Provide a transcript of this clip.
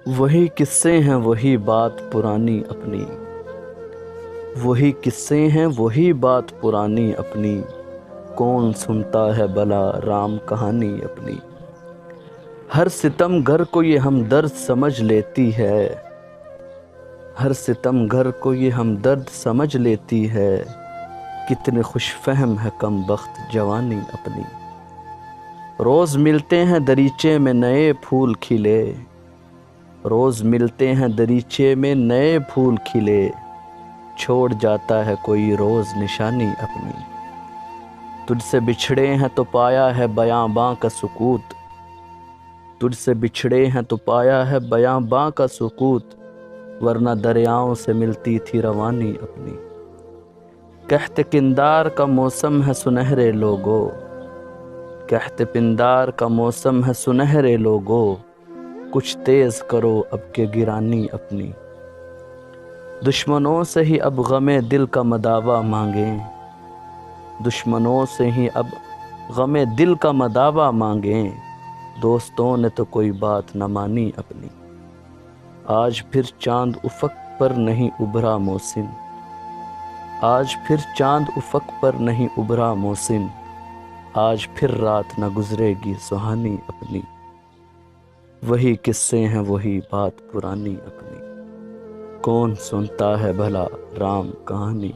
وہی قصے ہیں وہی بات پرانی اپنی، وہی قصے ہیں وہی بات پرانی اپنی، کون سنتا ہے بھلا رام کہانی اپنی۔ ہر ستم گر کو یہ ہمدرد سمجھ لیتی ہے، ہر ستم گر کو یہ ہمدرد سمجھ لیتی ہے، کتنے خوش فہم ہے کم بخت جوانی اپنی۔ روز ملتے ہیں دریچے میں نئے پھول کھلے، روز ملتے ہیں دریچے میں نئے پھول کھلے، چھوڑ جاتا ہے کوئی روز نشانی اپنی۔ تجھ سے بچھڑے ہیں تو پایا ہے بیاباں کا سکوت، تجھ سے بچھڑے ہیں تو پایا ہے بیاباں کا سکوت، ورنہ دریاؤں سے ملتی تھی روانی اپنی۔ قحط پندار کا موسم ہے سنہرے لوگو، قحط پندار کا موسم ہے سنہرے لوگو، کچھ تیز کرو اب کے گرانی اپنی۔ دشمنوں سے ہی اب غم دل کا مداوا مانگیں، دشمنوں سے ہی اب غم دل کا مداوا مانگیں، دوستوں نے تو کوئی بات نہ مانی اپنی۔ آج پھر چاند افق پر نہیں ابھرا محسن، آج پھر چاند افق پر نہیں ابھرا محسن، آج پھر رات نہ گزرے گی سہانی اپنی۔ وہی قصے ہیں وہی بات پرانی اپنی، کون سنتا ہے بھلا رام کہانی